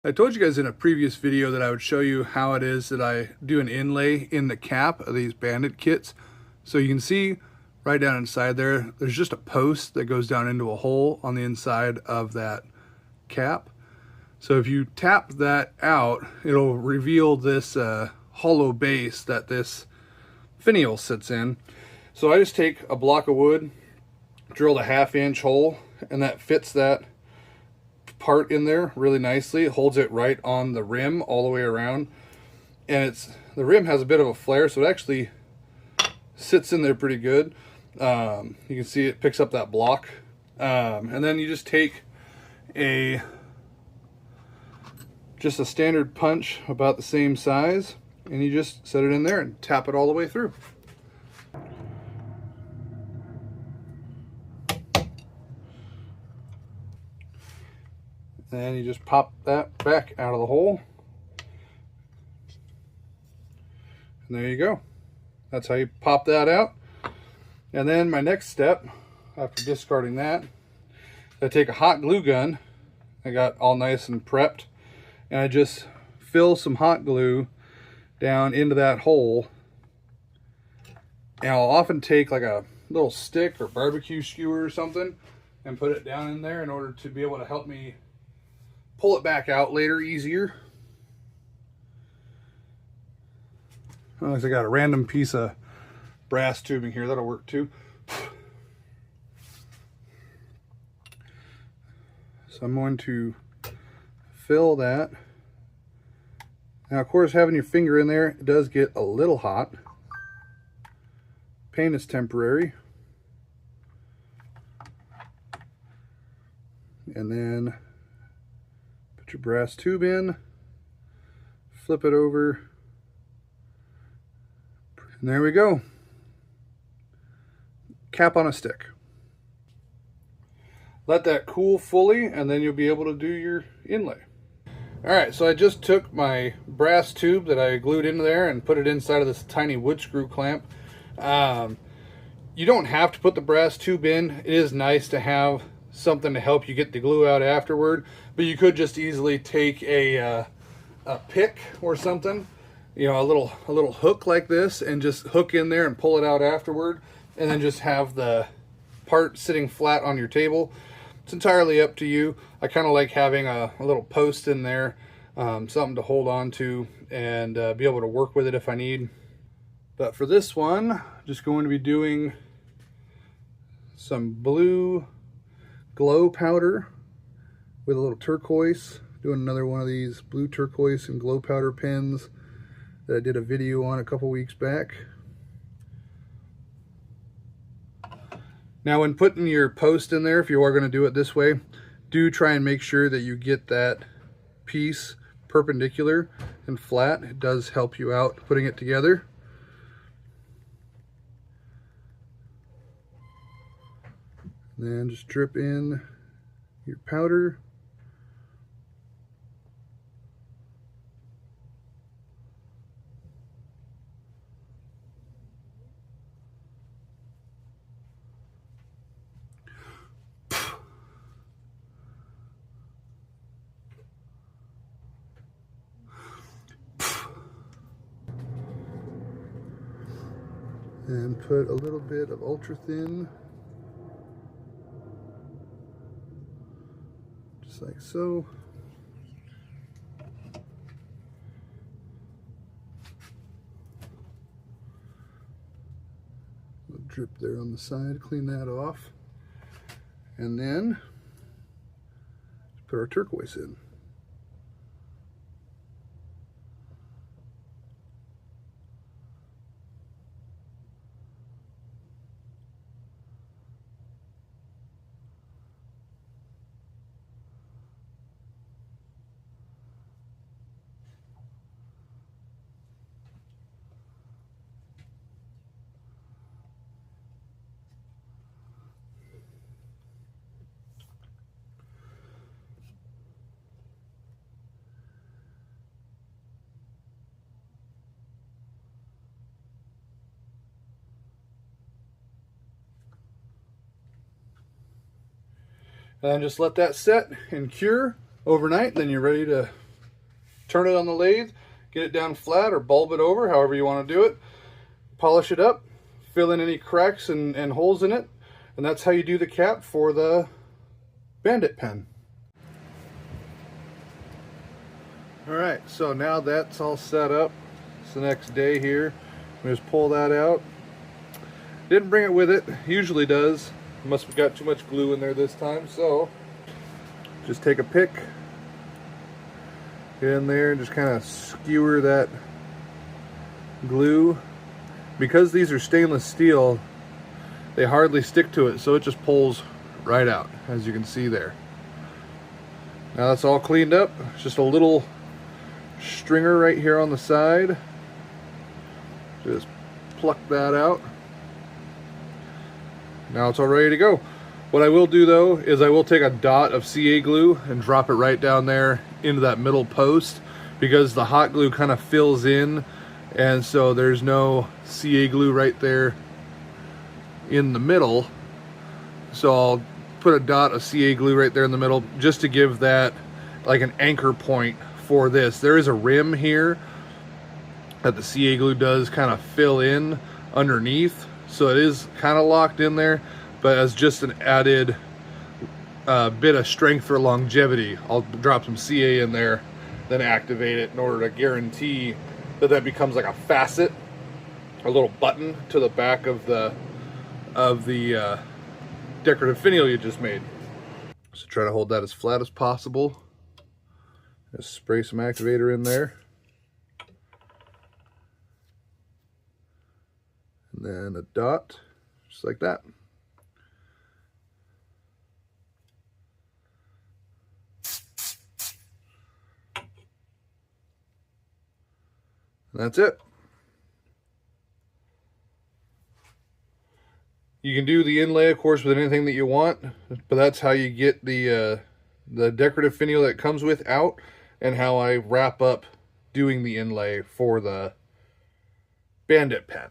I told you guys in a previous video that I would show you how it is that I do an inlay in the cap of these bandit kits. So you can see right down inside there, there's just a post that goes down into a hole on the inside of that cap. So if you tap that out, it'll reveal this hollow base that this finial sits in. So I just take a block of wood, drilled a 1/2 inch hole, and that fits that part in there really nicely. It holds it right on the rim all the way around, and the rim has a bit of a flare, so it actually sits in there pretty good. You can see it picks up that block, and then you just take just a standard punch about the same size, and you just set it in there and tap it all the way through. And you just pop that back out of the hole. And there you go. That's how you pop that out. And then my next step, after discarding that, I take a hot glue gun. I got all nice and prepped. And I just fill some hot glue down into that hole. And I'll often take like a little stick or barbecue skewer or something and put it down in there in order to be able to help me pull it back out later easier. Unless I got a random piece of brass tubing here, that'll work too. So I'm going to fill that. Now, of course, having your finger in there, it does get a little hot. Pain is temporary. And then put your brass tube in, flip it over, and there we go. Cap on a stick. Let that cool fully, and then you'll be able to do your inlay. Alright, so I just took my brass tube that I glued into there and put it inside of this tiny wood screw clamp. You don't have to put the brass tube in. It is nice to have something to help you get the glue out afterward, but you could just easily take a pick or something, you know, a little hook like this, and just hook in there and pull it out afterward, and then just have the part sitting flat on your table. It's entirely up to you. I kind of like having a little post in there, something to hold on to and be able to work with it if I need. But for this one, I'm just going to be doing some blue glow powder with a little turquoise. Doing another one of these blue turquoise and glow powder pens that I did a video on a couple weeks back. Now, when putting your post in there, if you are going to do it this way, do try and make sure that you get that piece perpendicular and flat. It does help you out putting it together. Then just drip in your powder. And put a little bit of ultra thin, just like so. A drip there on the side, clean that off. And then put our turquoise in. And just let that set and cure overnight, then you're ready to turn it on the lathe, get it down flat or bulb it over, however you want to do it. Polish it up, fill in any cracks and holes in it, and that's how you do the cap for the Bandit pen. Alright, so now that's all set up. It's the next day here. We just pull that out. Didn't bring it with it, usually does. Must have got too much glue in there this time, so just take a pick, get in there and just kind of skewer that glue. Because these are stainless steel, they hardly stick to it, so it just pulls right out, as you can see there. Now that's all cleaned up. It's just a little stringer right here on the side. Just pluck that out. Now it's all ready to go. What I will do though is I will take a dot of CA glue and drop it right down there into that middle post, because the hot glue kind of fills in, and so there's no CA glue right there in the middle. So I'll put a dot of CA glue right there in the middle just to give that like an anchor point for this. There is a rim here that the CA glue does kind of fill in underneath, so it is kind of locked in there, but as just an added bit of strength for longevity, I'll drop some CA in there, then activate it in order to guarantee that that becomes like a facet, a little button to the back of the decorative finial you just made. So try to hold that as flat as possible. Just spray some activator in there. And then a dot, just like that. And that's it. You can do the inlay, of course, with anything that you want, but that's how you get the decorative finial that comes with out, and how I wrap up doing the inlay for the Bandit pen.